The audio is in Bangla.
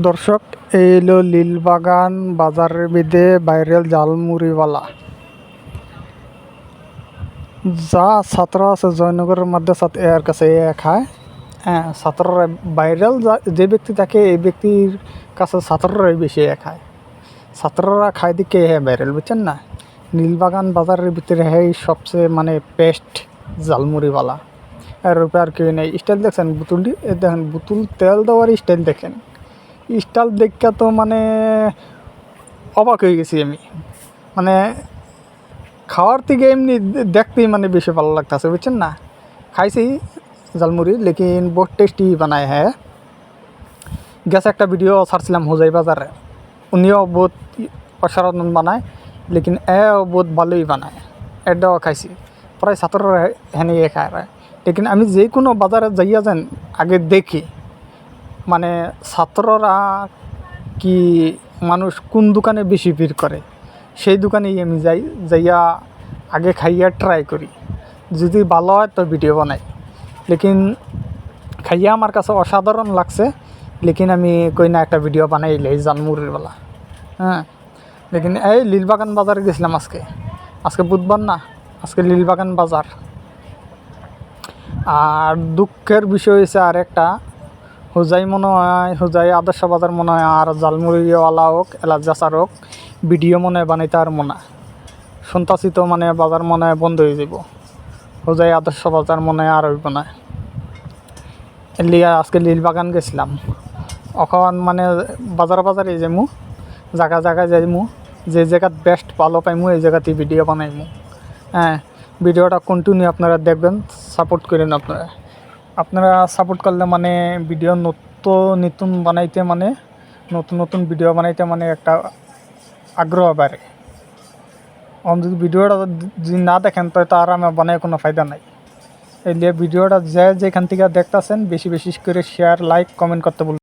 দর্শক, এই হলো লীলবাগান বাজারের মধ্যে ভাইরাল ঝালমুড়িওয়ালা। যা ছাত্র আছে জয়নগরের মাদ্রাসাত এর কাছে খায়। হ্যাঁ, ছাত্ররা ভাইরাল যে ব্যক্তি থাকে এই ব্যক্তির কাছে ছাত্ররাই বেশি খায়। ছাত্ররা খায় দিকে ভাইরাল, বুঝছেন না? নীলবাগান বাজারের ভিতরে সবচেয়ে বেস্ট ঝালমুড়িওয়ালা। এর উপরে আর কেউ নেই। স্টাইল দেখছেন বোতলটি? দেখেন বোতল তেল দেওয়ার স্টাইল দেখেন। স্টাইল দেখা তো অবাক হয়ে গেছি আমি। খাওয়ার থেকে এমনি দেখতেই বেশি ভালো লাগতেছে, বুঝছেন না? খাইছি ঝালমুড়ি, লেকিন বহুত টেস্টি বানায়। হ্যাঁ, গেছে একটা ভিডিও ছাড়ছিলাম হোজাই বাজারে, উনিও বহুত অসাধারণ বানায়, লেকিন এও বহুত ভালোই বানায়। এটাও খাইছি, প্রায় ছাত্ররা হেনে খায়। লেকিন আমি যে কোনো বাজারে যাইয়া যান আগে দেখি ছাত্ররা কি মানুষ কোন দোকানে বেশি ভিড় করে, সেই দোকানেই আমি যাইয়া আগে খাইয়া ট্রাই করি। যদি ভালো হয় তো ভিডিও বানাই। লেকিন খাইয়া আমার কাছে অসাধারণ লাগছে, লেকিন আমি কই না একটা ভিডিও বানাইলে এই ঝালমুড়িওয়ালা। হ্যাঁ, লেকিন এই লীলবাগান বাজারে গেছিলাম আজকে বুধবার না, আজকে লীলবাগান বাজার। আর দুঃখের বিষয় হয়েছে আর একটা, হোজাই আদর্শ বাজার মনে হয় আর ঝালমুড়িওয়ালা হোক এলাচার হোক ভিডিও বানাইতে আর শুনতাছি তো বাজার বন্ধ হয়ে যাব। হোজাই আদর্শ বাজার আর হইব না। এর লিগে আজকে লীলবাগান গেছিলাম। এখন বাজারে যাইমু, জায়গায় যাইমু, যে জায়গাত বেস্ট ভালো পাইমু এই জায়গাতেই ভিডিও বানাইমু। হ্যাঁ, ভিডিওটা কন্টিনিউ আপনারা দেখবেন, সাপোর্ট করেন। আপনারা সাপোর্ট করলে ভিডিও নতুন বানাইতে নতুন ভিডিও বানাইতে একটা আগ্রহ বাড়ে। যদি ভিডিওটা যদি না দেখেন তো আর আমার বানায় কোনো ফায়দা নাই। এই ভিডিওটা যেখান থেকে দেখতেছেন বেশি করে শেয়ার, লাইক, কমেন্ট করতে বলুন।